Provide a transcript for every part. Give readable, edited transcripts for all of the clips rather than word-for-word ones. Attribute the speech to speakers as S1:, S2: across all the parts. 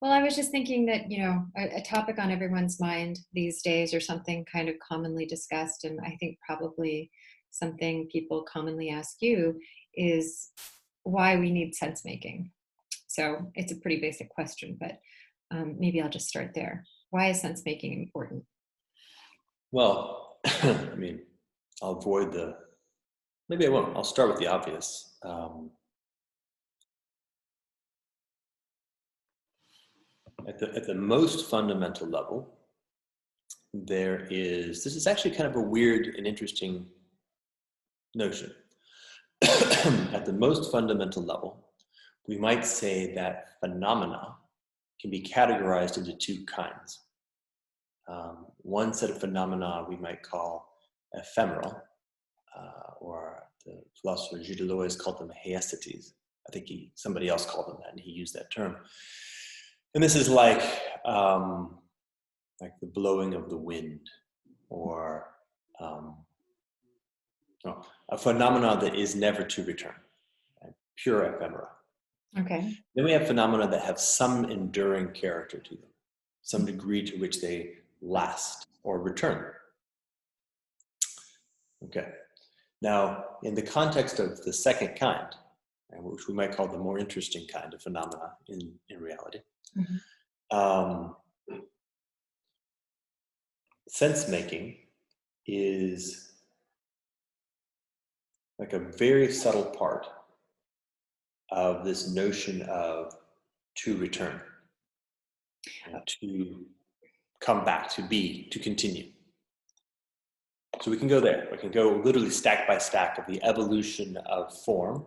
S1: Well, I was just thinking that, a topic on everyone's mind these days, or something kind of commonly discussed, and I think probably something people commonly ask you, is why we need sense making. So it's a pretty basic question, but maybe I'll just start there. Why is sense making important?
S2: Well, I mean, I'll avoid maybe I won't. I'll start with the obvious. At the most fundamental level, this is actually kind of a weird and interesting notion. At the most fundamental level, we might say that phenomena can be categorized into two kinds. One set of phenomena we might call ephemeral, or the philosopher Gilles Deleuze called them heistetes. I think somebody else called them that, and he used that term. And this is like the blowing of the wind, or a phenomena that is never to return, right? Pure ephemera.
S1: Okay.
S2: Then we have phenomena that have some enduring character to them, some degree to which they last or return. Okay. Now, in the context of the second kind, which we might call the more interesting kind of phenomena in reality, sense making is like a very subtle part of this notion of to return, to come back, to be, to continue. So we can go there. We can go literally stack by stack of the evolution of form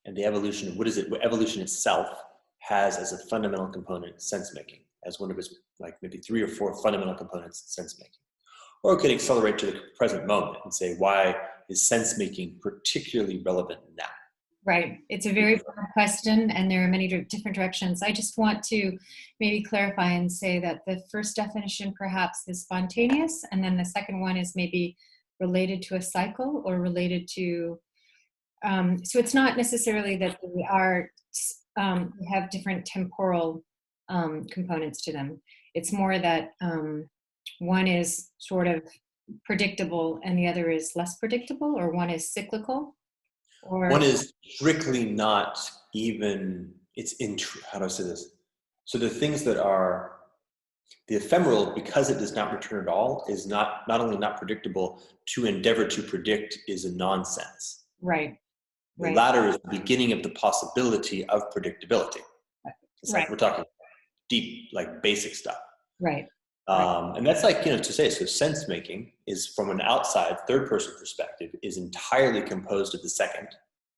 S2: and the evolution of what evolution itself has as a fundamental component, sense making, as one of its maybe 3 or 4 fundamental components, sense making. Or we could accelerate to the present moment and say, why is sense making particularly relevant now?
S1: Right. It's a very broad question, and there are many different directions. I just want to maybe clarify and say that the first definition perhaps is spontaneous, and then the second one is maybe related to a cycle or related to, so it's not necessarily that we have different temporal components to them. It's more that one is sort of predictable and the other is less predictable, or one is cyclical. Or
S2: one is strictly not even, how do I say this? So the things that are, the ephemeral, because it does not return at all, is not only not predictable, to endeavor to predict is a nonsense.
S1: Right.
S2: The latter is the beginning of the possibility of predictability. It's like we're talking deep, basic stuff.
S1: Right.
S2: And that's to say, so sense making is, from an outside third person perspective, is entirely composed of the second,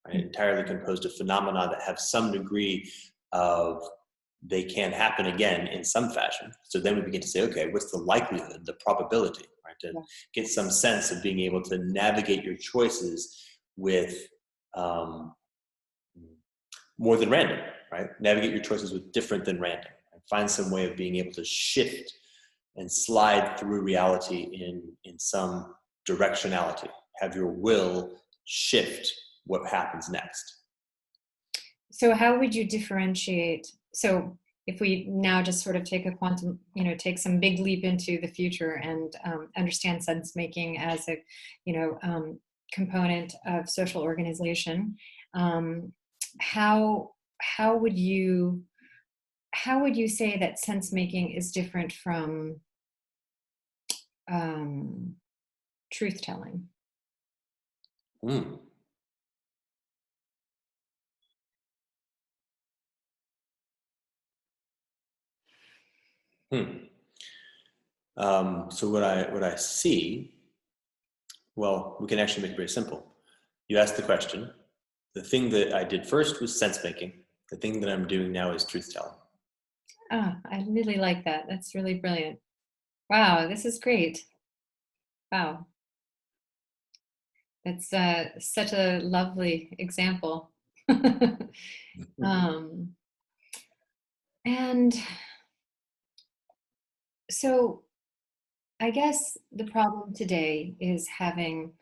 S2: right? Entirely composed of phenomena that have some degree of, they can happen again in some fashion. So then we begin to say, okay, what's the likelihood, the probability, right? To get some sense of being able to navigate your choices with more than random, right? Navigate your choices with different than random. Right? Find some way of being able to shift and slide through reality in some directionality. Have your will shift what happens next.
S1: So how would you differentiate? So if we now just sort of take a quantum, take some big leap into the future and understand sense making as a, component of social organization, how would you say that sense making is different from truth telling?
S2: So what I see, well, we can actually make it very simple. You asked the question. The thing that I did first was sense making. The thing that I'm doing now is truth telling.
S1: I really like that. That's really brilliant. Wow, this is great. Wow. That's such a lovely example. And so I guess the problem today is having,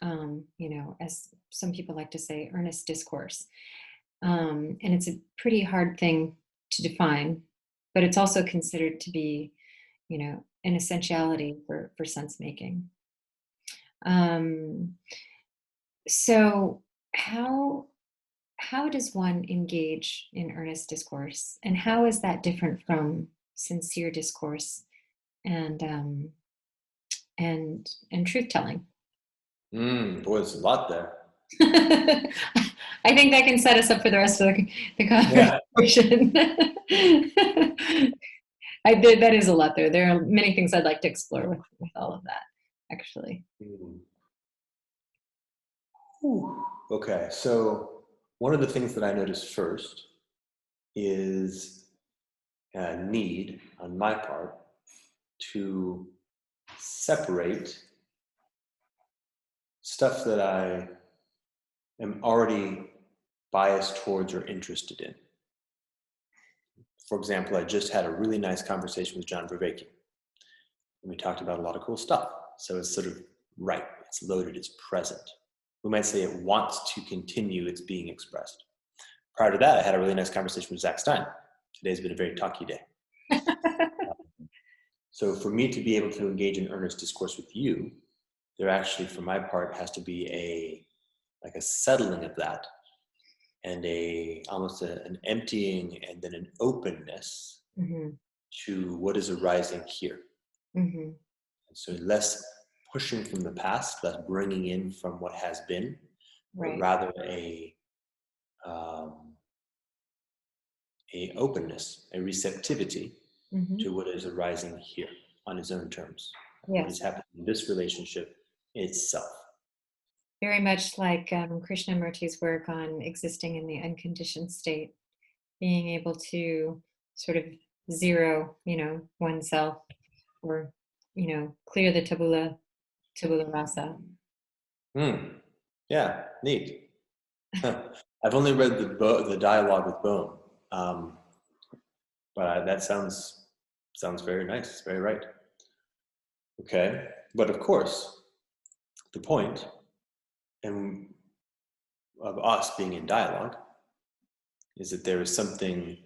S1: as some people like to say, earnest discourse. And it's a pretty hard thing to define. but it's also considered to be, an essentiality for sense making. So how does one engage in earnest discourse, and how is that different from sincere discourse and truth telling?
S2: Boy, there's a lot there.
S1: I think that can set us up for the rest of the conversation. That is a lot there. There are many things I'd like to explore with all of that, actually.
S2: Okay, so one of the things that I noticed first is a need on my part to separate stuff that I am already biased towards or interested in. For example, I just had a really nice conversation with John Vervaeke, and we talked about a lot of cool stuff. So it's sort of right, it's loaded, it's present. We might say it wants to continue its being expressed. Prior to that, I had a really nice conversation with Zach Stein. Today's been a very talky day. So for me to be able to engage in earnest discourse with you, there actually, for my part, has to be a settling of that, and almost an emptying and then an openness to what is arising here. And so less pushing from the past, less bringing in from what has been, but rather a openness, a receptivity to what is arising here on its own terms. What is happening in this relationship itself.
S1: Very much like Krishnamurti's work on existing in the unconditioned state, being able to sort of zero, oneself, or, clear the tabula rasa.
S2: Yeah, neat. I've only read the dialogue with Bohm, but that sounds very nice. It's very right. Okay, but of course, the point of us being in dialogue is that there is something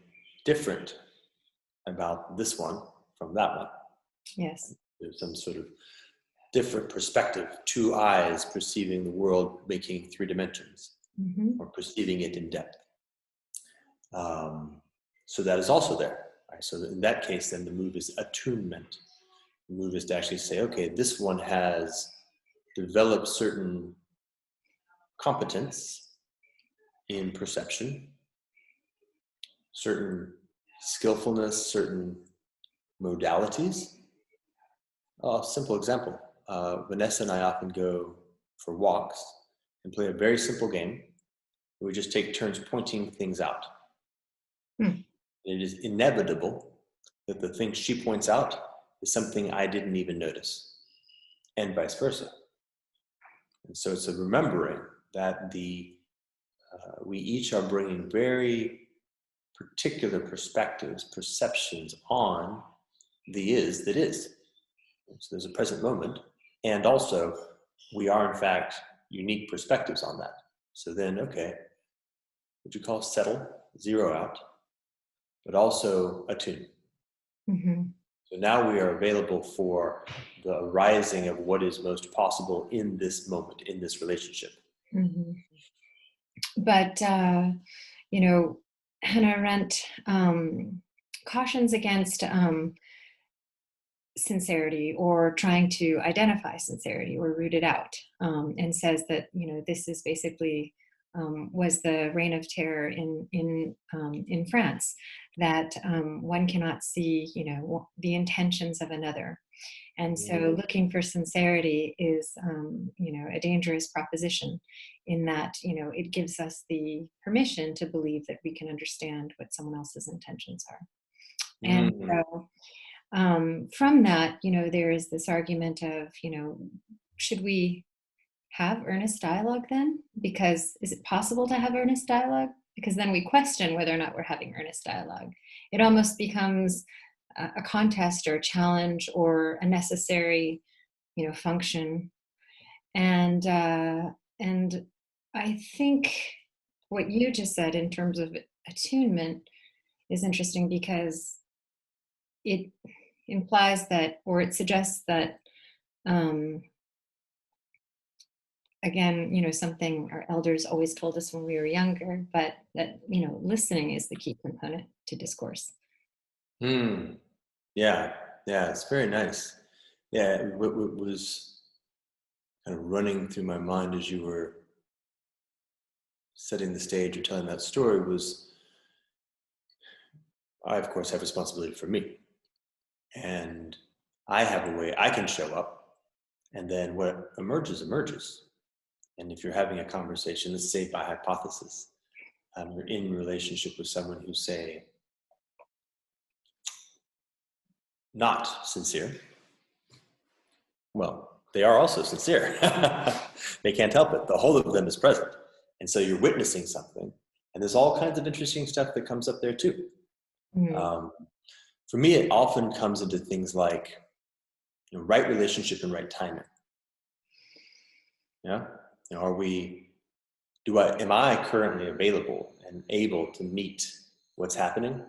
S2: different about this one from that one.
S1: Yes.
S2: There's some sort of different perspective, two eyes perceiving the world, making 3 dimensions, or perceiving it in depth. So that is also there. Right? So in that case, then the move is attunement. The move is to actually say, okay, this one has developed certain competence in perception, certain skillfulness, certain modalities. A simple example. Vanessa and I often go for walks and play a very simple game. We just take turns pointing things out. It is inevitable that the thing she points out is something I didn't even notice, and vice versa. And so it's a remembering that we each are bringing very particular perspectives, perceptions on the is that is. So there's a present moment, and also we are in fact unique perspectives on that. So then, okay, what you call settle, zero out, but also attune. So now we are available for the arising of what is most possible in this moment, in this relationship.
S1: But, Hannah Arendt cautions against sincerity, or trying to identify sincerity or root it out, and says that, this is basically was the reign of terror in France, that one cannot see, the intentions of another. And so looking for sincerity is, a dangerous proposition, in that, it gives us the permission to believe that we can understand what someone else's intentions are. And so from that, there is this argument of, should we have earnest dialogue then? Because is it possible to have earnest dialogue? Because then we question whether or not we're having earnest dialogue. It almost becomes a contest or a challenge or a necessary, function. And I think what you just said in terms of attunement is interesting, because it implies that, or it suggests that, again, something our elders always told us when we were younger, but that, listening is the key component to discourse.
S2: Hmm. Yeah. Yeah. It's very nice. Yeah. What was kind of running through my mind as you were setting the stage or telling that story was, I, of course, have responsibility for me. And I have a way I can show up. And then what emerges, emerges. And if you're having a conversation, let's say by hypothesis, you're in relationship with someone who's, say, not sincere. Well, they are also sincere. They can't help it. The whole of them is present. And so you're witnessing something. And there's all kinds of interesting stuff that comes up there too.
S1: Mm.
S2: For me, it often comes into things like right relationship and right timing. Yeah. Am I currently available and able to meet what's happening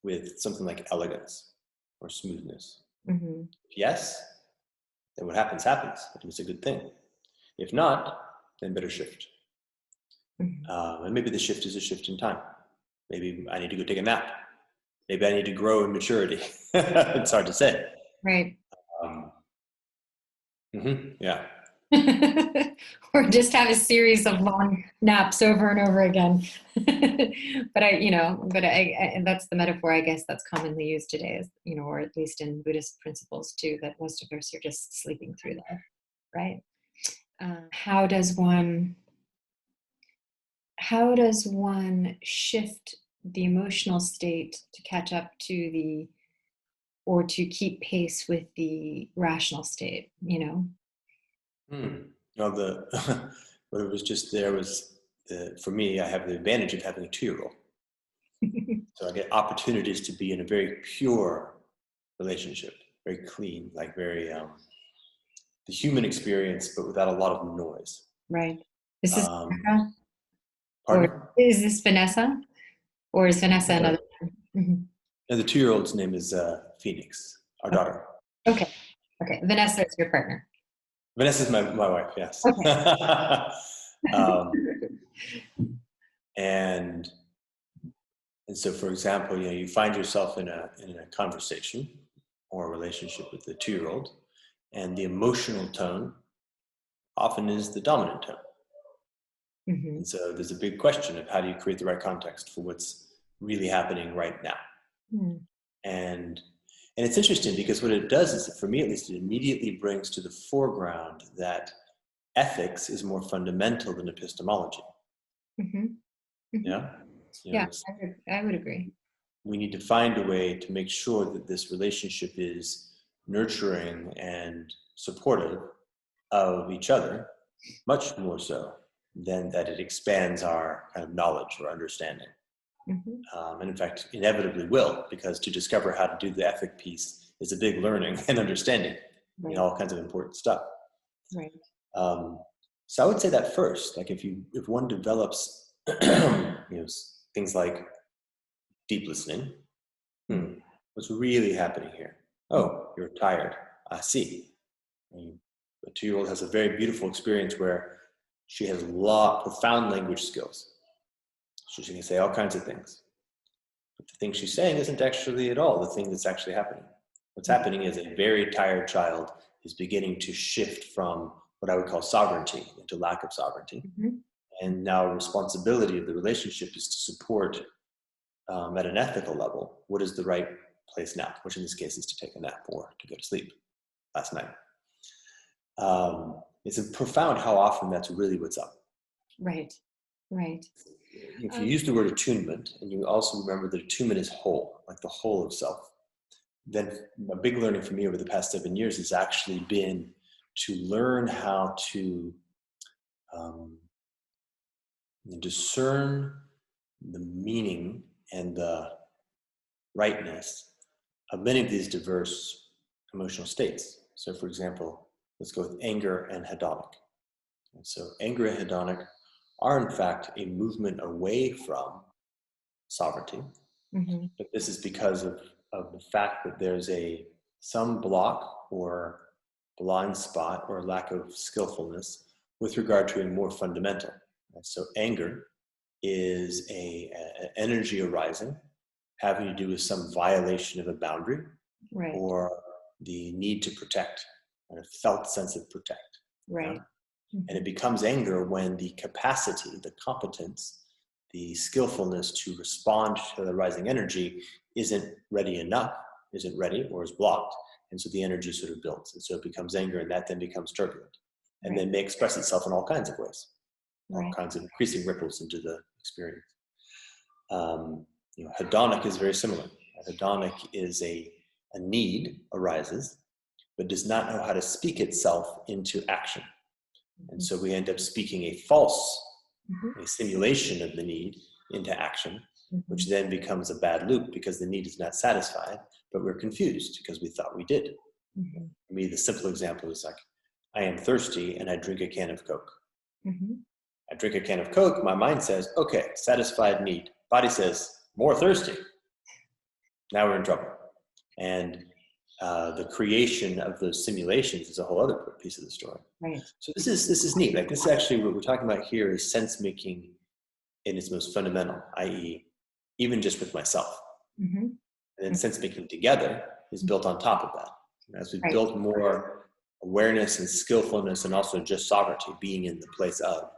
S2: with something like elegance or smoothness?
S1: Mm-hmm.
S2: Yes, then what happens, happens. And it's a good thing. If not, then better shift.
S1: Mm-hmm.
S2: And maybe the shift is a shift in time. Maybe I need to go take a nap. Maybe I need to grow in maturity. It's hard to say.
S1: Right.
S2: Yeah.
S1: Or just have a series of long naps over and over again. And that's the metaphor, I guess, that's commonly used today, is, or at least in Buddhist principles too, that most of us are just sleeping through that, right? How does one shift the emotional state to catch up to or to keep pace with the rational state,
S2: Well, what it was just there was, for me, I have the advantage of having a 2-year-old. So I get opportunities to be in a very pure relationship, very clean, like very the human experience, but without a lot of noise.
S1: Right. This is Vanessa?
S2: Pardon?
S1: Or is this Vanessa? Or is Vanessa another? Mm-hmm.
S2: No, the 2-year-old's name is Phoenix, our daughter.
S1: Okay. Vanessa is your partner.
S2: Vanessa's my wife, yes.
S1: Okay.
S2: And so, for example, you find yourself in a conversation or a relationship with the 2-year-old, and the emotional tone often is the dominant tone. Mm-hmm. And so there's a big question of how do you create the right context for what's really happening right now. Mm. And it's interesting because what it does is, for me at least, it immediately brings to the foreground that ethics is more fundamental than epistemology. Mm-hmm. Mm-hmm. Yeah?
S1: Yeah, I would agree.
S2: We need to find a way to make sure that this relationship is nurturing and supportive of each other, much more so than that it expands our kind of knowledge or understanding. Mm-hmm. And in fact, inevitably will, because to discover how to do the ethic piece is a big learning and understanding, right, all kinds of important stuff. Right. So I would say that first, like if one develops, things like deep listening. What's really happening here? Oh, you're tired. I see. The 2-year-old has a very beautiful experience where she has profound language skills. So she can say all kinds of things. But the thing she's saying isn't actually at all the thing that's actually happening. What's happening is a very tired child is beginning to shift from what I would call sovereignty into lack of sovereignty. Mm-hmm. And now responsibility of the relationship is to support at an ethical level, what is the right place now, which in this case is to take a nap or to go to sleep last night. It's profound how often that's really what's up. Right. If you use the word attunement, and you also remember that attunement is whole, like the whole of self, then a big learning for me over the past 7 years has actually been to learn how to discern the meaning and the rightness of many of these diverse emotional states. So for example, let's go with anger and hedonic. And so anger and hedonic are in fact a movement away from sovereignty. Mm-hmm. But this is because of of the fact that there's some block or blind spot or lack of skillfulness with regard to a more fundamental. And so anger is an energy arising, having to do with some violation of a boundary,
S1: Right.
S2: or the need to protect, and a felt sense of protect.
S1: Right.
S2: And it becomes anger when the capacity, the competence, the skillfulness to respond to the rising energy isn't ready enough, isn't ready, or is blocked. And so the energy sort of builds. And so it becomes anger, and that then becomes turbulent. And then may express itself in all kinds of ways, all kinds of increasing ripples into the experience. Hedonic is very similar. Hedonic is a need arises, but does not know how to speak itself into action. And so we end up speaking a false, a simulation of the need into action, which then becomes a bad loop because the need is not satisfied, but we're confused because we thought we did. For me, the simple example is like, I am thirsty and I drink a can of Coke. I drink a can of Coke, my mind says, okay, satisfied need. Body says, more thirsty. Now we're in trouble. And the creation of those simulations is a whole other piece of the story.
S1: Right.
S2: So this is neat. Like, this is actually what we're talking about here is sense making in its most fundamental, i.e., even just with myself. And then sense making together is built on top of that. And as we build more awareness and skillfulness, and also just sovereignty, being in the place of,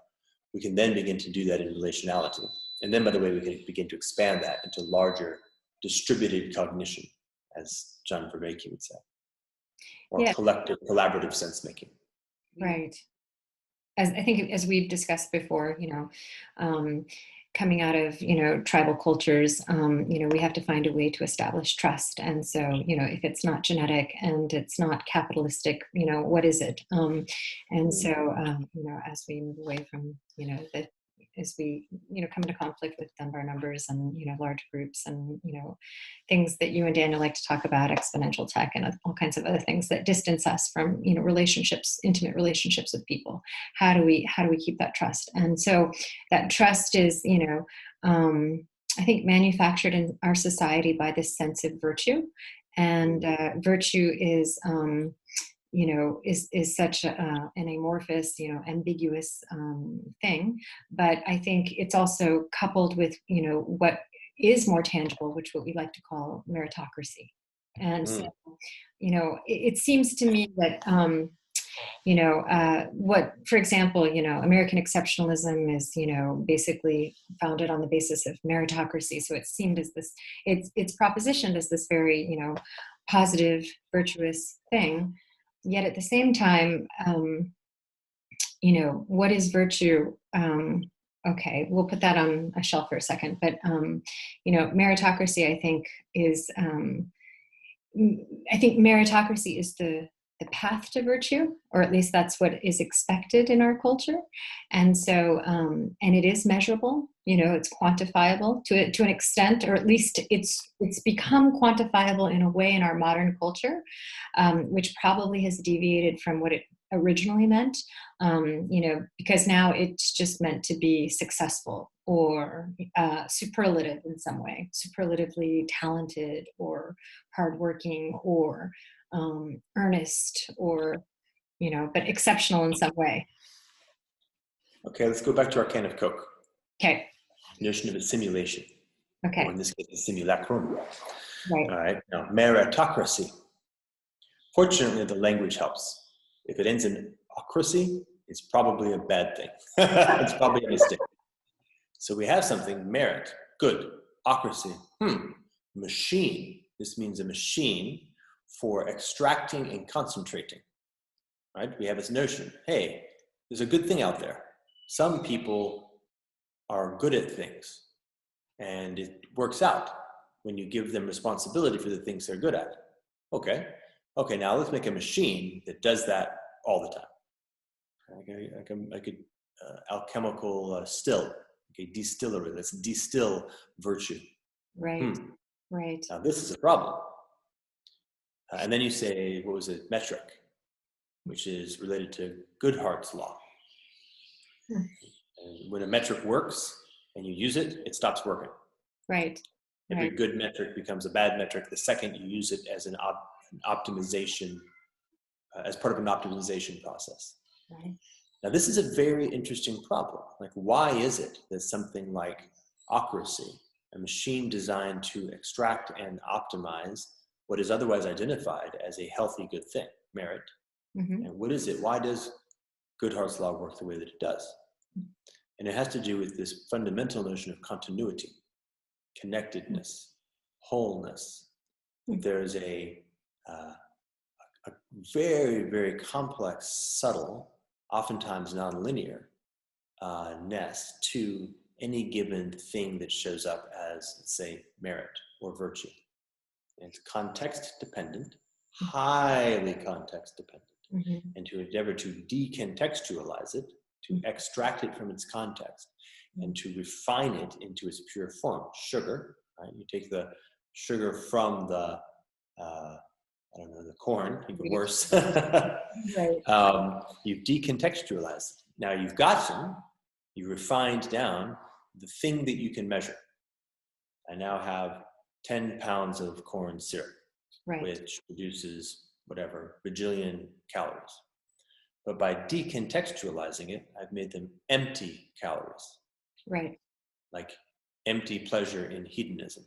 S2: we can then begin to do that in relationality. And then, by the way, we can begin to expand that into larger distributed cognition, as John Vervaeke would say, or collective, collaborative sense making.
S1: Right. As I think, as we've discussed before, coming out of, tribal cultures, we have to find a way to establish trust. And so, if it's not genetic and it's not capitalistic, what is it? And so, as we move away from, as we, come into conflict with Dunbar numbers and, large groups and, things that you and Daniel like to talk about, exponential tech and all kinds of other things that distance us from, relationships, intimate relationships with people. How do we keep that trust? And so that trust is, I think manufactured in our society by this sense of virtue. And virtue is, is such an amorphous, ambiguous thing. But I think it's also coupled with, what is more tangible, which what we like to call meritocracy. And so, it seems to me that, what, for example, American exceptionalism is, basically founded on the basis of meritocracy. So it seemed as this, it's propositioned as this very, positive, virtuous thing. Yet at the same time, what is virtue? Okay, we'll put that on a shelf for a second. But, meritocracy, I think, is, meritocracy is the path to virtue, or at least that's what is expected in our culture. And so, and it is measurable, it's quantifiable to an extent, or at least it's become quantifiable in a way in our modern culture, which probably has deviated from what it originally meant, because now it's just meant to be successful or superlative in some way, superlatively talented or hardworking or earnest or, but exceptional in some way.
S2: Okay, let's go back to our can of Coke.
S1: Okay.
S2: The notion of a simulation.
S1: Okay.
S2: Or in this case, a simulacrum.
S1: Right.
S2: All right. Now, meritocracy. Fortunately, the language helps. If it ends in ocracy, it's probably a bad thing. It's probably a mistake. So we have something, merit, good. Ocracy, machine. This means a machine for extracting and concentrating, right? We have this notion, hey, there's a good thing out there. Some people are good at things, and it works out when you give them responsibility for the things they're good at. Okay, now let's make a machine that does that all the time. Like a alchemical still, a distillery. Let's distill virtue.
S1: Right, right.
S2: Now this is a problem. And then you say, what was it, metric, which is related to Goodhart's law. And when a metric works and you use it, it stops working.
S1: Right.
S2: Every
S1: Right.
S2: good metric becomes a bad metric the second you use it as an optimization, as part of an optimization process.
S1: Right.
S2: Now, this is a very interesting problem. Like, why is it that something like ocracy, a machine designed to extract and optimize what is otherwise identified as a healthy good thing, merit,
S1: Mm-hmm.
S2: and what is it? Why does Goodhart's law work the way that it does? And it has to do with this fundamental notion of continuity, connectedness, wholeness. That there is a very, very complex, subtle, oftentimes nonlinear ness to any given thing that shows up as, let's say, merit or virtue. And it's context dependent, highly context dependent.
S1: Mm-hmm.
S2: And to endeavor to decontextualize it, to extract it from its context, and to refine it into its pure form. Sugar, right? You take the sugar from the, I don't know, the corn, even worse.
S1: Right.
S2: You've decontextualized it. Now you've gotten, you refined down the thing that you can measure. I now have 10 pounds of corn syrup,
S1: Right.
S2: which produces whatever, bajillion calories. But by decontextualizing it, I've made them empty calories.
S1: Right.
S2: Like empty pleasure in hedonism.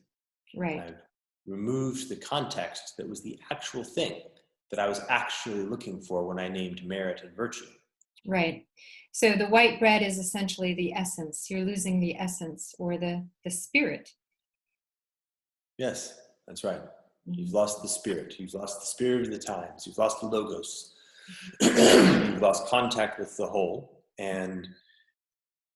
S1: Right.
S2: I've removed the context that was the actual thing that I was actually looking for when I named merit and virtue.
S1: Right. So the white bread is essentially the essence. You're losing the essence or the spirit.
S2: Yes, that's right.
S1: Mm-hmm.
S2: You've lost the spirit. You've lost the spirit of the times. You've lost the logos. You've lost contact with the whole. And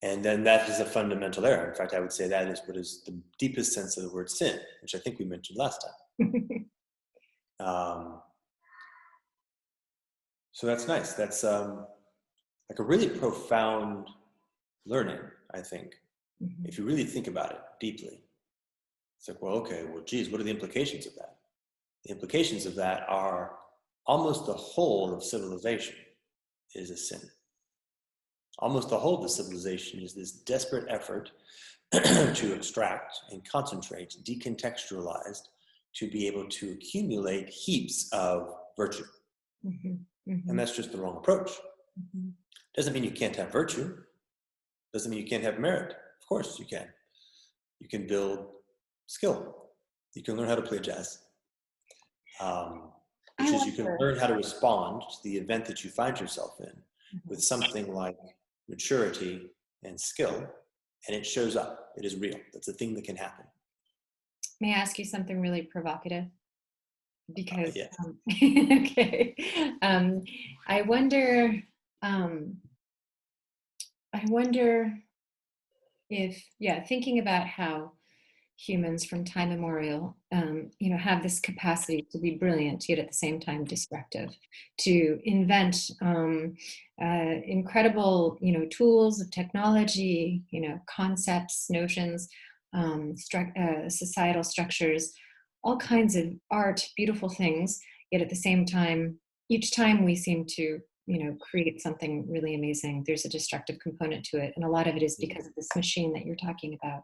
S2: then that is a fundamental error. In fact, I would say that is what is the deepest sense of the word sin, which I think we mentioned last time. So that's nice. That's like a really profound learning, I think,
S1: Mm-hmm.
S2: if you really think about it deeply. It's like, well, okay, well, geez, what are the implications of that? The implications of that are almost the whole of civilization is a sin. Almost the whole of the civilization is this desperate effort to extract and concentrate, decontextualized, to be able to accumulate heaps of virtue.
S1: Mm-hmm. Mm-hmm.
S2: And that's just the wrong approach.
S1: Mm-hmm.
S2: Doesn't mean you can't have virtue. Doesn't mean you can't have merit. Of course you can. You can build skill. You can learn how to play jazz. Which is you can learn how to respond to the event that you find yourself in with something like maturity and skill, and it shows up. It is real. That's a thing that can happen.
S1: May I ask you something really provocative? Because
S2: yes.
S1: Okay, I wonder if, thinking about how humans from time immemorial, have this capacity to be brilliant yet at the same time destructive, to invent incredible, tools of technology, concepts, notions, societal structures, all kinds of art, beautiful things. Yet at the same time, each time we seem to create something really amazing, there's a destructive component to it. And a lot of it is because of this machine that you're talking about.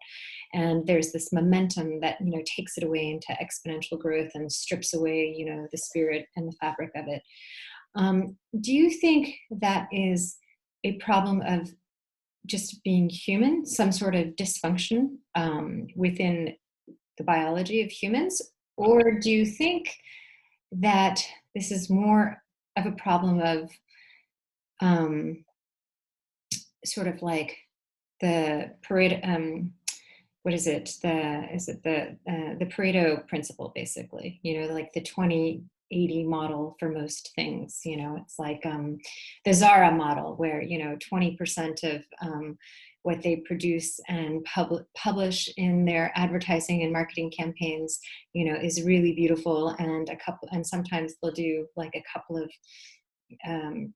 S1: And there's this momentum that, takes it away into exponential growth and strips away, the spirit and the fabric of it. Do you think that is a problem of just being human, some sort of dysfunction within the biology of humans? Or do you think that this is more of a problem of sort of like the Pareto, what is it? The Pareto principle, basically, like the 20-80 model for most things. It's like the Zara model, where 20% of what they produce and publish in their advertising and marketing campaigns, is really beautiful, and sometimes they'll do like a couple of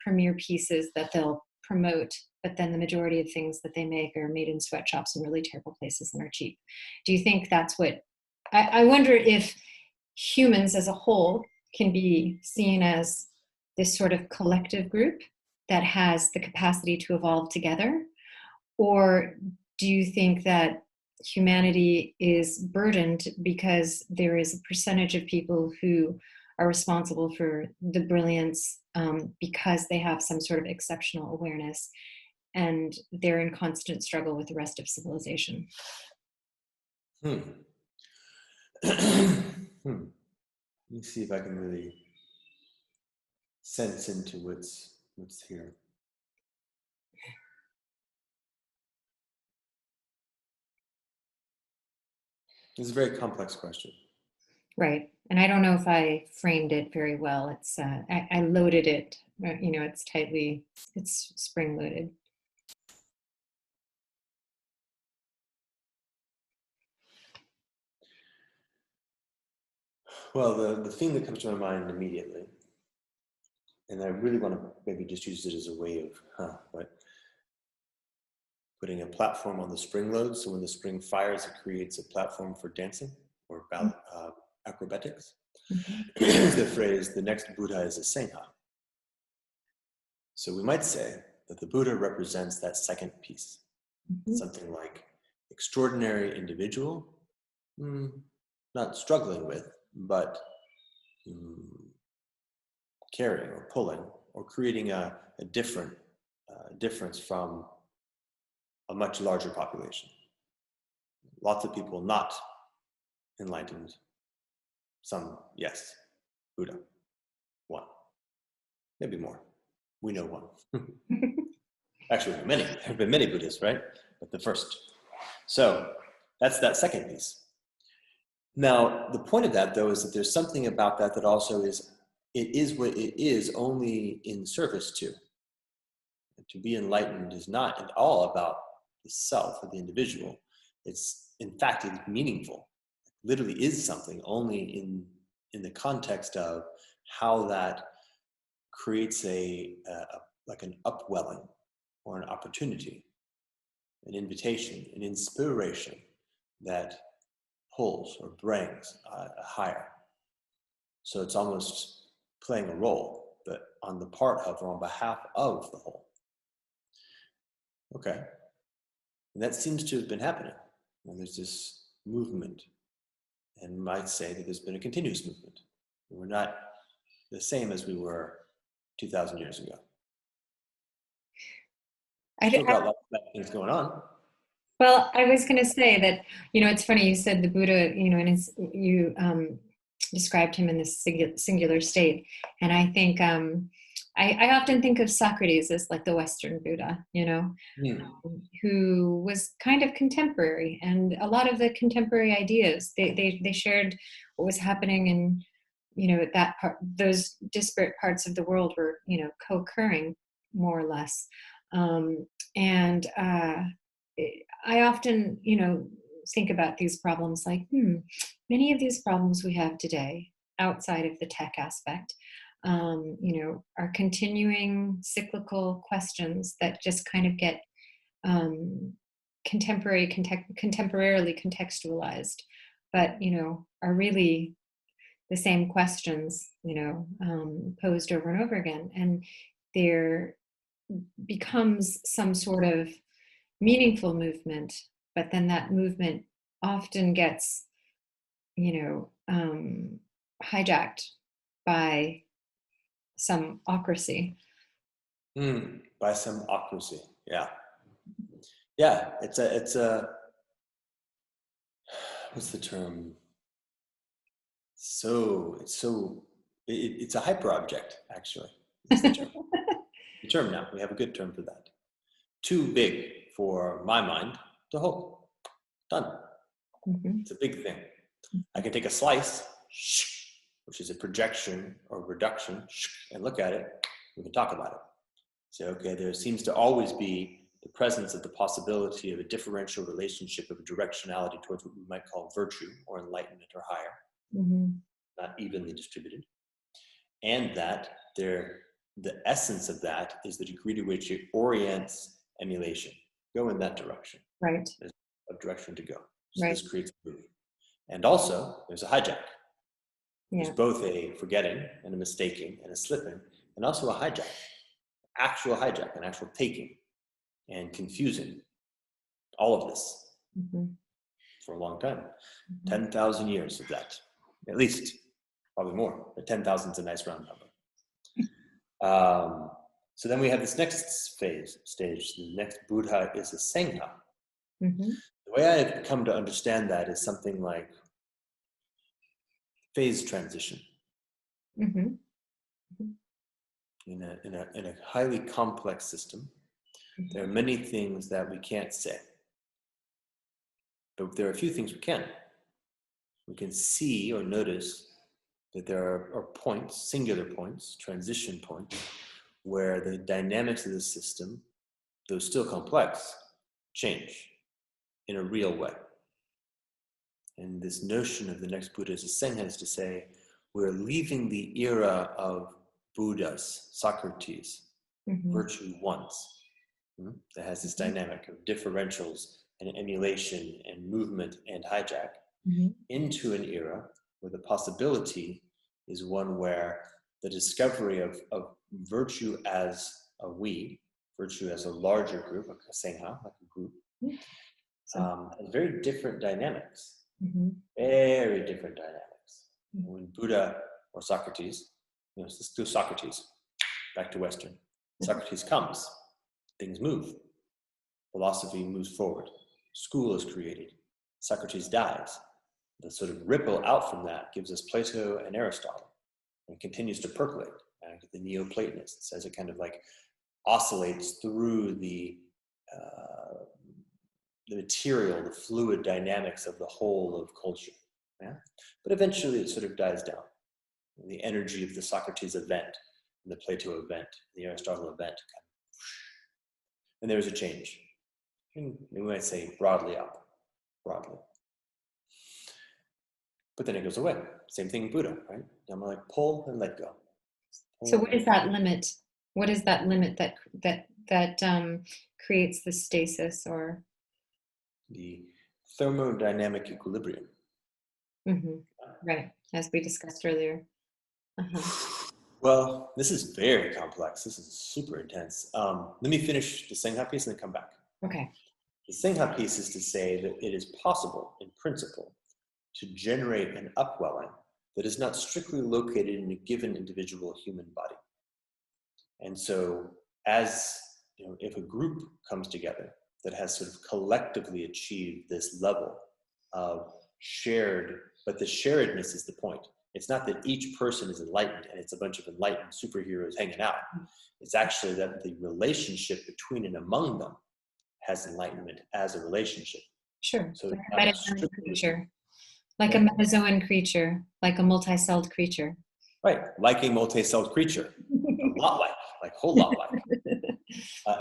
S1: premier pieces that they'll promote, but then the majority of things that they make are made in sweatshops in really terrible places and are cheap. Do you think that's what, I wonder if humans as a whole can be seen as this sort of collective group that has the capacity to evolve together? Or do you think that humanity is burdened because there is a percentage of people who are responsible for the brilliance because they have some sort of exceptional awareness, and they're in constant struggle with the rest of civilization.
S2: Hmm. Let me see if I can really sense into what's here. It's a very complex question.
S1: Right. And I don't know if I framed it very well. It's I loaded it, it's spring loaded.
S2: Well, the thing that comes to my mind immediately, and I really want to maybe just use it as a way of putting a platform on the spring load. So when the spring fires, it creates a platform for dancing or acrobatics.
S1: Mm-hmm.
S2: The phrase, the next Buddha is a Sangha. So we might say that the Buddha represents that second piece,
S1: Mm-hmm.
S2: something like extraordinary individual, not struggling with, but carrying or pulling or creating a difference from a much larger population. Lots of people not enlightened, some yes, Buddha, one, maybe more. We know one. Actually, there have been many Buddhas, right? But the first. So that's that second piece. Now, the point of that, though, is that there's something about that that also is, it is what it is only in service to. To be enlightened is not at all about the self or the individual. It's, in fact, it's meaningful. It literally is something only in the context of how that creates like an upwelling or an opportunity, an invitation, an inspiration that pulls or brings higher. So it's almost playing a role, but on the part of or on behalf of the whole. Okay. And that seems to have been happening. And there's this movement, and might say that there's been a continuous movement. We're not the same as we were 2,000 years ago. Still got lots of things going on.
S1: Well, I was going to say that, it's funny, you said the Buddha, you described him in this singular state. And I think, I often think of Socrates as like the Western Buddha, who was kind of contemporary. And a lot of the contemporary ideas, they shared what was happening in, that part, those disparate parts of the world were, co-occurring more or less. And I often, think about these problems like, many of these problems we have today outside of the tech aspect, are continuing cyclical questions that just kind of get contemporarily contextualized, but, are really the same questions, posed over and over again. And there becomes some sort of meaningful movement, but then that movement often gets, hijacked by some ocracy.
S2: By some ocracy, yeah. Yeah, it's a, what's the term? It's a hyperobject, actually. It's the term. The term now, we have a good term for that. Too big for my mind to hold. Done.
S1: Mm-hmm.
S2: It's a big thing. I can take a slice, which is a projection or reduction, and look at it. We can talk about it. Say, okay, there seems to always be the presence of the possibility of a differential relationship of a directionality towards what we might call virtue or enlightenment or higher, not evenly distributed. And that the essence of that is the degree to which it orients emulation. Go in that direction.
S1: Right.
S2: There's a direction to go. So
S1: right.
S2: This creates a movie. And also, there's a hijack.
S1: Yeah.
S2: There's both a forgetting and a mistaking and a slipping, and also a hijack. Actual hijack, an actual taking and confusing. All of this. for a long time. 10,000 years of that, at least, probably more, but 10,000 is a nice round number. So then we have this next stage. The next Buddha is a Sangha. The way I've come to understand that is something like phase transition. In a highly complex system, there are many things that we can't say. But there are a few things we can. We can see or notice that there are points, singular points, transition points, where the dynamics of the system, though still complex, change in a real way. And this notion of the next Buddha is a Sangha is to say, we're leaving the era of Buddhas, Socrates, virtue once, that has this dynamic of differentials and emulation and movement and hijack, into an era where the possibility is one where the discovery of virtue as a we, virtue as a larger group, like a Sangha, like a group, has very different dynamics. Very different dynamics. When Buddha or Socrates, let's do Socrates, back to Western. Socrates comes, things move. Philosophy moves forward. School is created. Socrates dies. The sort of ripple out from that gives us Plato and Aristotle, and continues to percolate. The Neoplatonists, as it kind of like oscillates through the material, the fluid dynamics of the whole of culture. But eventually it sort of dies down. The energy of the Socrates event, the Plato event, the Aristotle event, and there's a change. And we might say broadly. But then it goes away. Same thing in Buddha, right? I'm like pull and let go.
S1: So what is that limit? What is that limit that creates the stasis or
S2: the thermodynamic equilibrium?
S1: Right, as we discussed earlier.
S2: Well, this is very complex. This is super intense. Let me finish the Sangha piece and then come back.
S1: Okay.
S2: The Sangha piece is to say that it is possible, in principle, to generate an upwelling that is not strictly located in a given individual human body. And so, as if a group comes together that has sort of collectively achieved this level of shared, but the sharedness is the point. It's not that each person is enlightened and it's a bunch of enlightened superheroes hanging out. It's actually that the relationship between and among them has enlightenment as a relationship.
S1: Sure.
S2: So
S1: like a metazoan creature. Like a metazoan creature, like a multi-celled creature.
S2: Right, like a multi-celled creature. A lot like a whole lot like.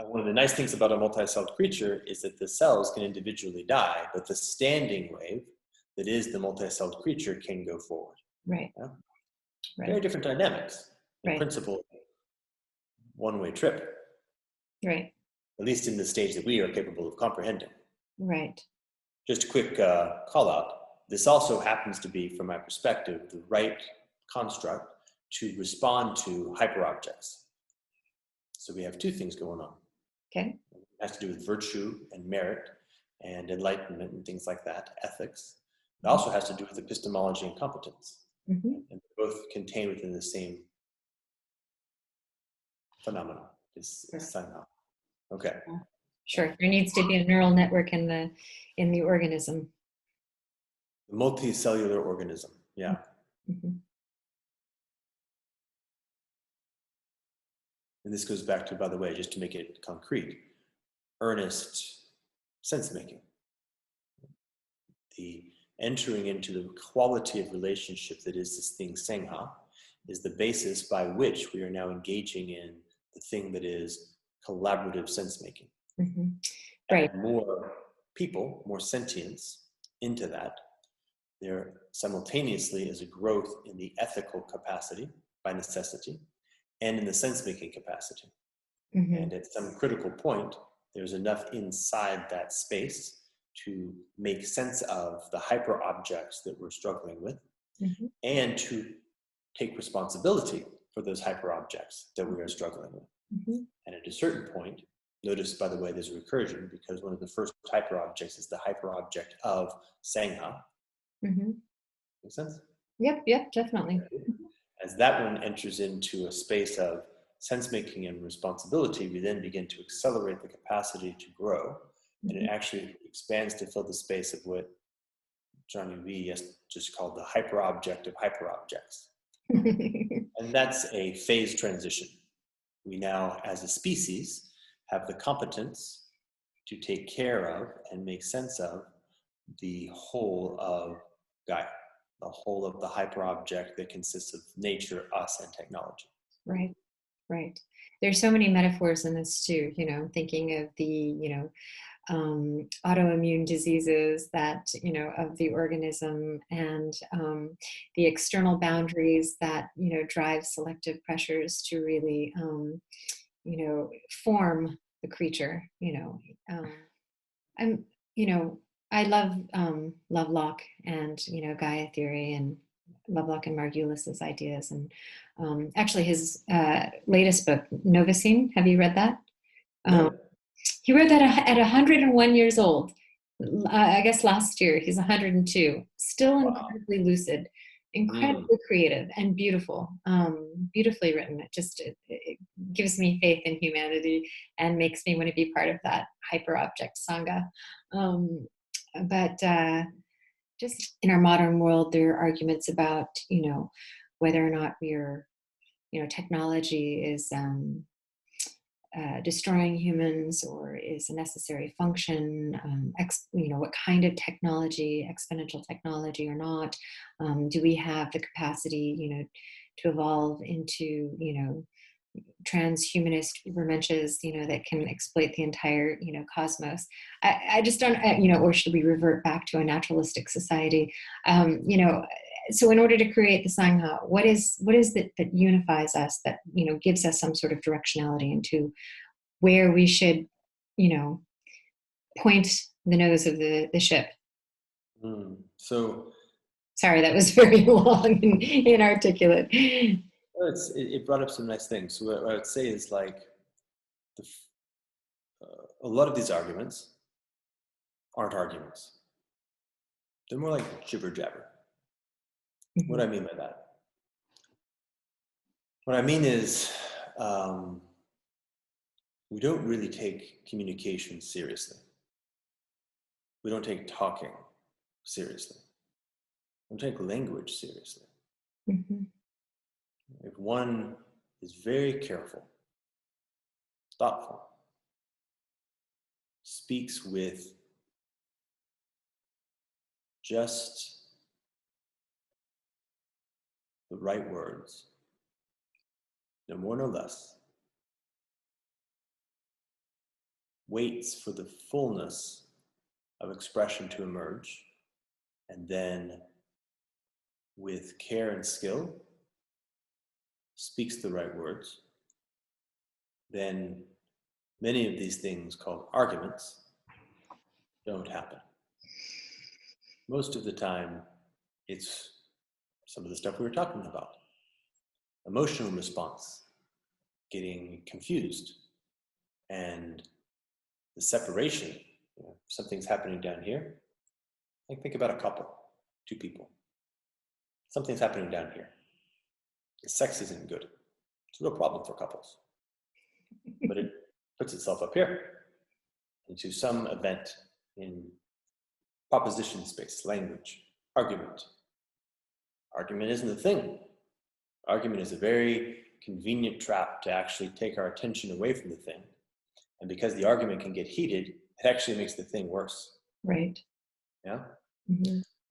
S2: One of the nice things about a multi-celled creature is that the cells can individually die, but the standing wave that is the multi-celled creature can go forward.
S1: Right.
S2: Yeah?
S1: Right.
S2: Very different dynamics. In
S1: right.
S2: principle, one-way trip.
S1: Right.
S2: At least in the stage that we are capable of comprehending.
S1: Right.
S2: Just a quick call out. This also happens to be, from my perspective, the right construct to respond to hyperobjects. So we have two things going on.
S1: Okay.
S2: It has to do with virtue and merit and enlightenment and things like that, ethics. It also has to do with epistemology and competence. And both contained within the same phenomenon. Sangha. Okay.
S1: Sure. There needs to be a neural network in the organism.
S2: The multicellular organism. Yeah. And this goes back to, by the way, just to make it concrete, earnest sense-making. The entering into the quality of relationship that is this thing, Sangha, is the basis by which we are now engaging in the thing that is collaborative sense-making.
S1: Right.
S2: Add more people, more sentience into that. There simultaneously is a growth in the ethical capacity by necessity and in the sense-making capacity. And at some critical point, there's enough inside that space to make sense of the hyper objects that we're struggling with and to take responsibility for those hyper objects that we are struggling with. And at a certain point, Notice, by the way, there's a recursion because one of the first hyperobjects is the hyperobject of Sangha.
S1: Mm-hmm.
S2: Make sense?
S1: Yep, definitely.
S2: As that one enters into a space of sense-making and responsibility, we then begin to accelerate the capacity to grow, and it actually expands to fill the space of what Johnny V just called the hyperobject of hyperobjects. And that's a phase transition. We now, as a species, have the competence to take care of and make sense of the whole of Gaia, the whole of the hyperobject that consists of nature, us, and technology.
S1: Right. There's so many metaphors in this too, thinking of the, autoimmune diseases that, of the organism, and the external boundaries that, drive selective pressures to really, form the creature, I'm, I love Lovelock and, Gaia theory, and Lovelock and Margulis's ideas. And actually his latest book, Novicine, have you read that?
S2: No.
S1: He wrote that at 101 years old. I guess last year. He's 102. Still incredibly lucid, incredibly creative, and beautiful. Beautifully written. It gives me faith in humanity and makes me want to be part of that hyperobject sangha. But just in our modern world, there are arguments about, whether or not technology is destroying humans or is a necessary function, what kind of technology, exponential technology or not. Do we have the capacity, to evolve into, transhumanist übermensches, that can exploit the entire, cosmos. I just don't, or should we revert back to a naturalistic society? So in order to create the Sangha, what is that unifies us, that, gives us some sort of directionality into where we should, point the nose of the ship?
S2: So,
S1: sorry, that was very long and inarticulate.
S2: It brought up some nice things. So what I would say is, like, a lot of these arguments aren't arguments. They're more like jibber jabber. What do I mean by that? What I mean is, we don't really take communication seriously. We don't take talking seriously. We don't take language seriously. If one is very careful, thoughtful, speaks with just the right words, no more, no less, waits for the fullness of expression to emerge, and then with care and skill speaks the right words, then many of these things called arguments don't happen. Most of the time, it's some of the stuff we were talking about. Emotional response, getting confused, and the separation. Something's happening down here. Think about a couple, two people. Something's happening down here. The sex isn't good. It's a real problem for couples. But it puts itself up here into some event in proposition space, language, argument. Argument isn't the thing. Argument is a very convenient trap to actually take our attention away from the thing. And because the argument can get heated, it actually makes the thing worse.
S1: Right.
S2: Yeah?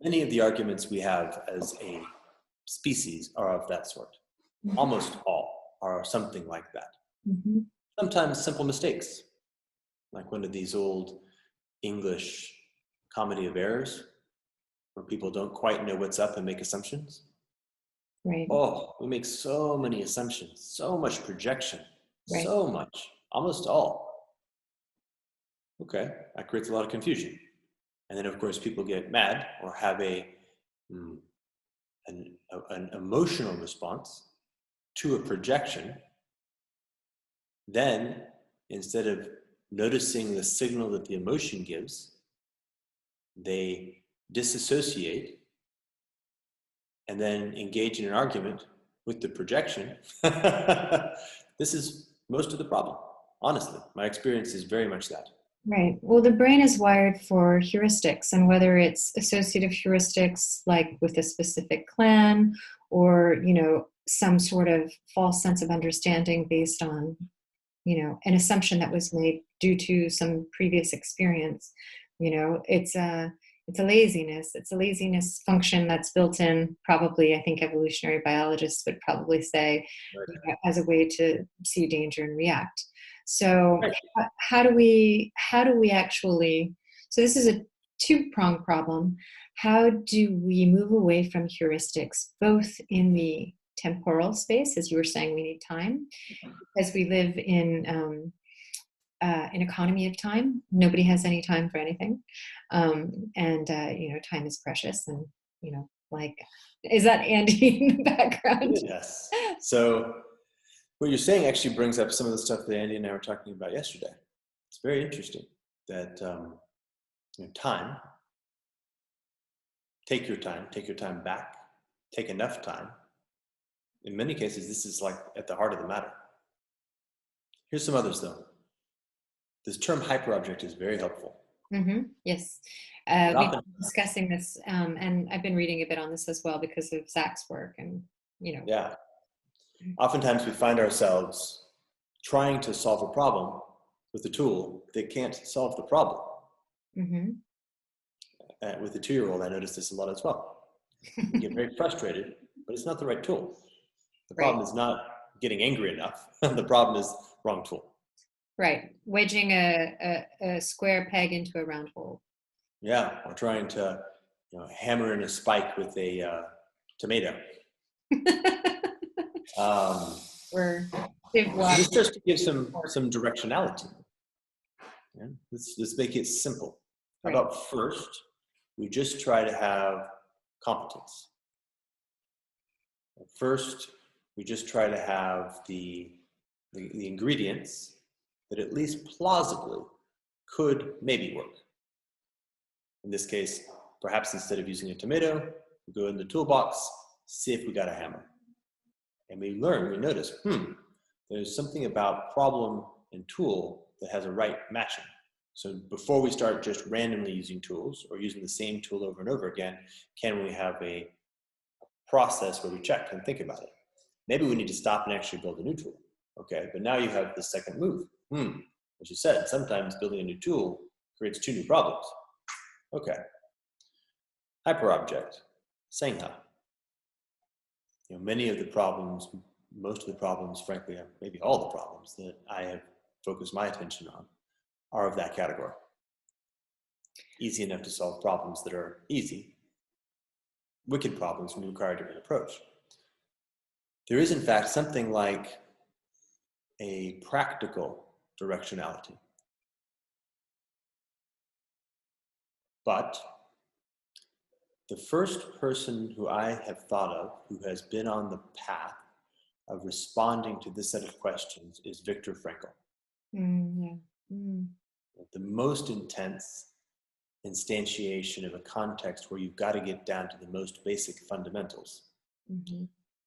S2: Many of the arguments we have as a species are of that sort. Almost all are something like that. Sometimes simple mistakes, like one of these old English comedy of errors, where people don't quite know what's up and make assumptions.
S1: Right.
S2: Oh, we make so many assumptions, so much projection,
S1: Right.
S2: so much, almost all. Okay, that creates a lot of confusion. And then, of course, people get mad or have an emotional response to a projection. Then, instead of noticing the signal that the emotion gives, they disassociate and then engage in an argument with the projection. This is most of the problem. Honestly, my experience is very much that.
S1: Right. Well, the brain is wired for heuristics, and whether it's associative heuristics, like with a specific clan, or, some sort of false sense of understanding based on, an assumption that was made due to some previous experience, it's a laziness. It's a laziness function that's built in, probably, I think evolutionary biologists would probably say,
S2: Right.
S1: as a way to see danger and react. So
S2: Right.
S1: how do we actually, so this is a two-pronged problem. How do we move away from heuristics, both in the temporal space, as you were saying, we need time, because we live in an economy of time. Nobody has any time for anything. And time is precious. And, like, is that Andy in the background?
S2: Yes. So what you're saying actually brings up some of the stuff that Andy and I were talking about yesterday. It's very interesting that time, take your time back, take enough time. In many cases, this is like at the heart of the matter. Here's some others though. This term hyperobject is very helpful.
S1: Mm-hmm. Yes. We've been discussing this, and I've been reading a bit on this as well because of Zach's work, and
S2: Yeah. Oftentimes we find ourselves trying to solve a problem with a tool that can't solve the problem.
S1: Mm-hmm.
S2: With the 2-year-old, I notice this a lot as well. You get very frustrated, but it's not the right tool. The problem is not getting angry enough. The problem is wrong tool.
S1: Right. Wedging a square peg into a round hole.
S2: Yeah, or trying to hammer in a spike with a tomato. This just to give some directionality. Yeah? Let's make it simple. How about first, we just try to have competence. First, we just try to have the ingredients that at least plausibly could maybe work. In this case, perhaps instead of using a tomato, we go in the toolbox, see if we got a hammer. And we notice, there's something about problem and tool that has a right matching. So before we start just randomly using tools or using the same tool over and over again, can we have a process where we check and think about it? Maybe we need to stop and actually build a new tool. Okay, but now you have the second move. As you said, sometimes building a new tool creates 2 new problems. Okay. Hyperobject, Sangha. Many of the problems, most of the problems, frankly, maybe all the problems that I have focused my attention on are of that category. Easy enough to solve problems that are easy. Wicked problems when you require a different approach. There is, in fact, something like a practical directionality. But the first person who I have thought of who has been on the path of responding to this set of questions is Viktor Frankl. The most intense instantiation of a context where you've got to get down to the most basic fundamentals.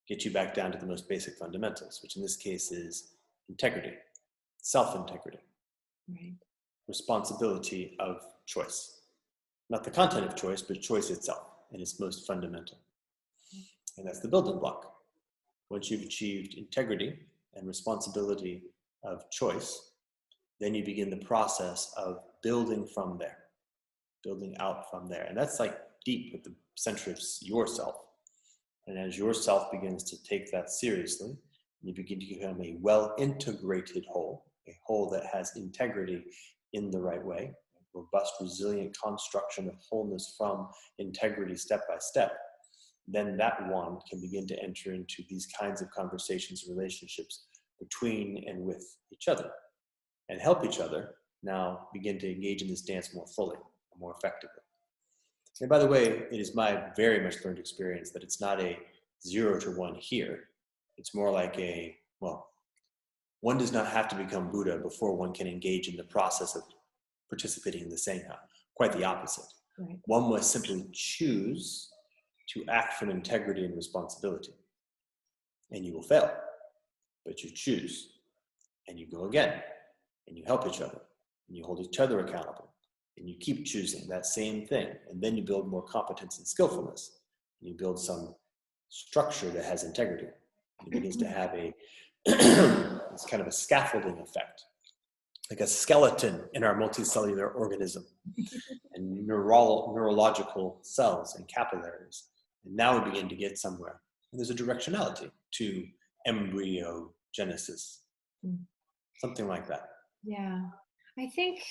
S2: Get you back down to the most basic fundamentals, which in this case is integrity, self-integrity, responsibility of choice. Not the content of choice, but choice itself in its most fundamental. And that's the building block. Once you've achieved integrity and responsibility of choice, then you begin the process of building from there, building out from there. And that's like deep at the center of yourself. And as yourself begins to take that seriously, you begin to become a well-integrated whole, a whole that has integrity in the right way, a robust, resilient construction of wholeness from integrity step by step. Then that one can begin to enter into these kinds of conversations and relationships between and with each other, and help each other now begin to engage in this dance more fully, more effectively. And by the way, it is my very much learned experience that it's not a 0 to 1 here. It's more like one does not have to become Buddha before one can engage in the process of participating in the Sangha. Quite the opposite.
S1: Right.
S2: One must simply choose to act from integrity and responsibility. And you will fail, but you choose, and you go again, and you help each other, and you hold each other accountable, and you keep choosing that same thing, and then you build more competence and skillfulness. And you build some structure that has integrity. It begins to have a it's kind of a scaffolding effect, like a skeleton in our multicellular organism, and neurological cells and capillaries. And now we begin to get somewhere. And there's a directionality to embryogenesis, something like that.
S1: Yeah, I think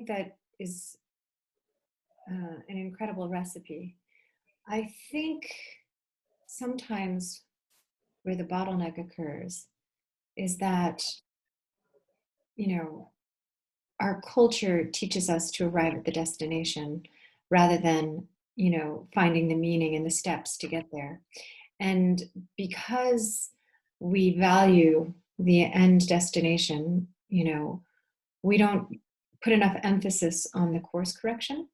S1: that is an incredible recipe. I think sometimes where the bottleneck occurs is that, our culture teaches us to arrive at the destination rather than, finding the meaning and the steps to get there. And because we value the end destination, we don't put enough emphasis on the course correction.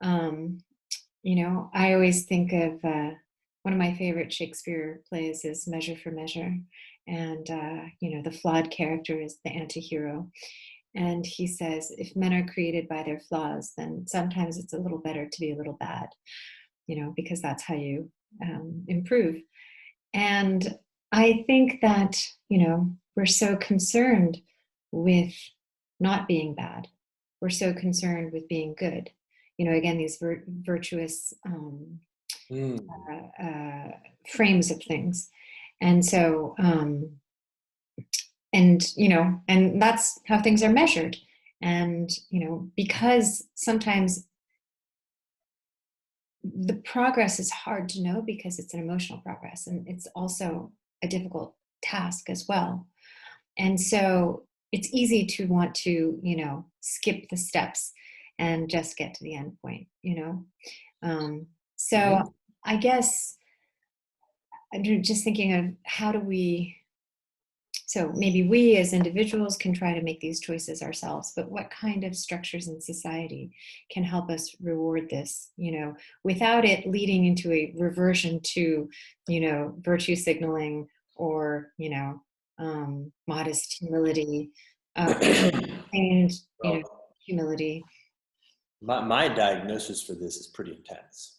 S1: I always think of one of my favorite Shakespeare plays is Measure for Measure. And, the flawed character is the anti-hero. And he says, if men are created by their flaws, then sometimes it's a little better to be a little bad, because that's how you improve. And I think that, we're so concerned with not being bad. We're so concerned with being good. Again, these virtuous frames of things. And so, and that's how things are measured. And, because sometimes the progress is hard to know because it's an emotional progress, and it's also a difficult task as well. And so it's easy to want to, skip the steps and just get to the end point, So I guess I'm just thinking of how do we, so maybe we as individuals can try to make these choices ourselves, but what kind of structures in society can help us reward this, without it leading into a reversion to, virtue signaling or, modest humility and, humility.
S2: My diagnosis for this is pretty intense.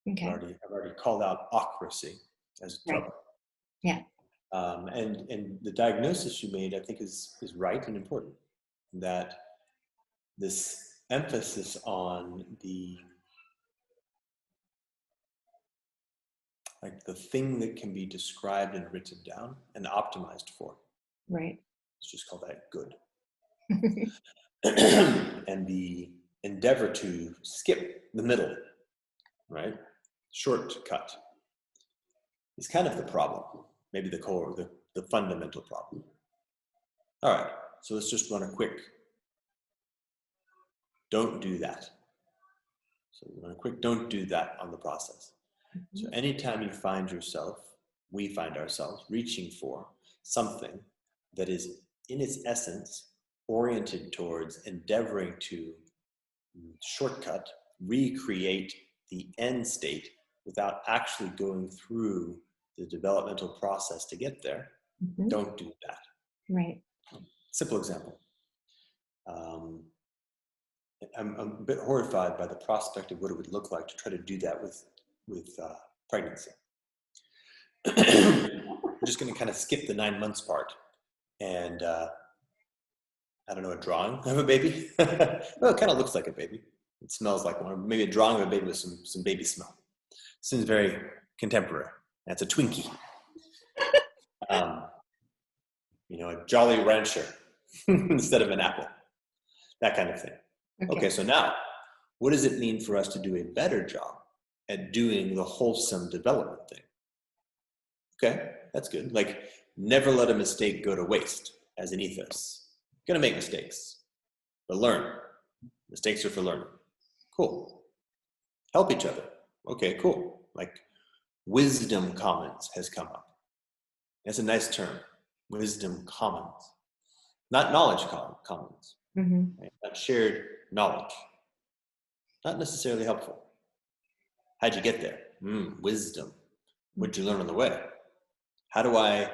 S1: Okay.
S2: I've already called out ocracy as trouble.
S1: Yeah.
S2: And the diagnosis you made, I think, is right and important. That this emphasis on the thing that can be described and written down and optimized for.
S1: Right.
S2: Let's just call that good. And the endeavor to skip the middle, right? Shortcut is kind of the problem. Maybe the core, the fundamental problem. All right, so let's just run a quick, don't do that. So run a quick, don't do that on the process. Mm-hmm. So anytime you find yourself, we find ourselves reaching for something that is in its essence oriented towards endeavoring to shortcut, recreate the end state without actually going through the developmental process to get there, mm-hmm. Don't do that.
S1: Right.
S2: Simple example. I'm a bit horrified by the prospect of what it would look like to try to do that with pregnancy. I'm just going to kind of skip the 9 months part and I don't know, a drawing of a baby. Well, it kind of looks like a baby. It smells like one. Maybe a drawing of a baby with some baby smell. Seems very contemporary. That's a Twinkie. A Jolly Rancher instead of an apple. That kind of thing. Okay, so now, what does it mean for us to do a better job at doing the wholesome development thing? Okay, that's good. Like, never let a mistake go to waste as an ethos. You're gonna make mistakes, but learn. Mistakes are for learning. Cool. Help each other. Okay, cool. Like, wisdom commons has come up. That's a nice term. wisdom commons, not knowledge commons,
S1: Mm-hmm.
S2: right? Not shared knowledge. Not necessarily helpful. How'd you get there? Wisdom. What'd you learn on the way? How do I,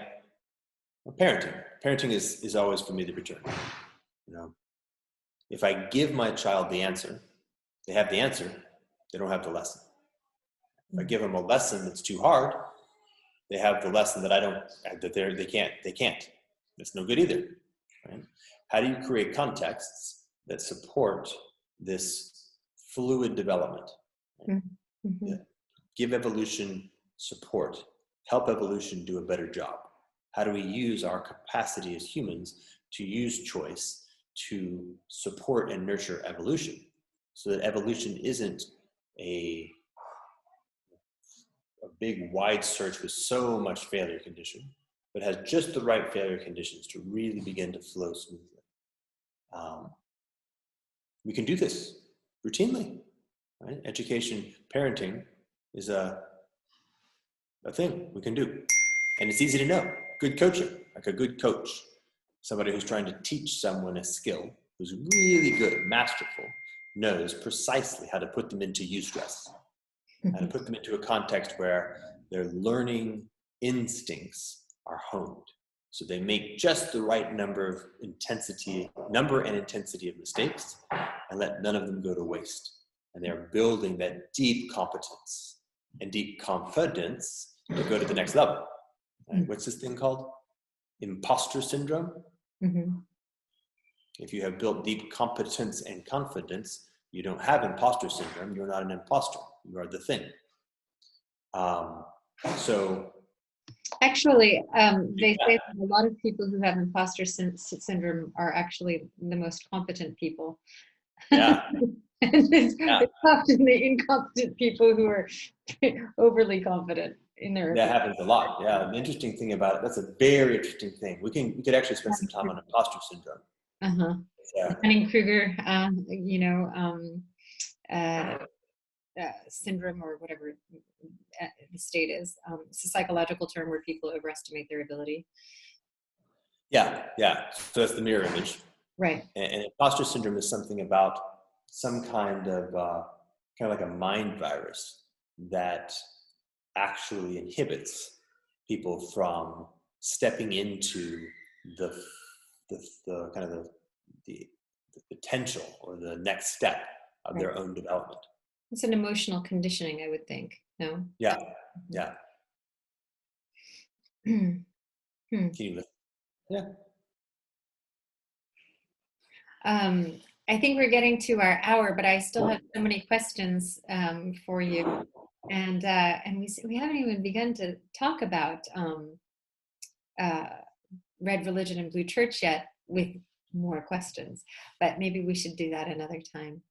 S2: well, parenting is always for me the return. You know, if I give my child the answer, they have the answer, they don't have the lesson. If I give them a lesson that's too hard, they have the lesson that they can't. That's no good either, right? How do you create contexts that support this fluid development? Right?
S1: Mm-hmm.
S2: Yeah. Give evolution support, help evolution do a better job. How do we use our capacity as humans to use choice to support and nurture evolution so that evolution isn't a big wide search with so much failure condition, but has just the right failure conditions to really begin to flow smoothly. We can do this routinely, right? Education, parenting is a thing we can do. And it's easy to know. Good coaching, like a good coach, somebody who's trying to teach someone a skill, who's really good, masterful, knows precisely how to put them into eustress, how to put them into a context where their learning instincts are honed. So they make just the right number and intensity of mistakes and let none of them go to waste. And they're building that deep competence and deep confidence to go to the next level. Right? What's this thing called? Imposter syndrome.
S1: Mm-hmm.
S2: If you have built deep competence and confidence, you don't have imposter syndrome. You're not an imposter. You are the thing. So
S1: actually, they say that a lot of people who have imposter syndrome are actually the most competent people.
S2: Yeah.
S1: And it's often the incompetent people who are overly confident in their
S2: That happens a lot. Yeah. The interesting thing about it, that's a very interesting thing. We could actually spend some time on imposter syndrome.
S1: Uh-huh.
S2: Yeah.
S1: Dunning-Kruger, syndrome, or whatever the state is. It's a psychological term where people overestimate their ability.
S2: Yeah. So that's the mirror image.
S1: Right.
S2: And imposter syndrome is something about some kind of like a mind virus that actually inhibits people from stepping into the potential or the next step of their own development.
S1: It's an emotional conditioning, I would think. No?
S2: Yeah. Can you listen? Yeah.
S1: I think we're getting to our hour, but I still have so many questions for you, and we haven't even begun to talk about Red Religion and Blue Church yet, with more questions. But maybe we should do that another time.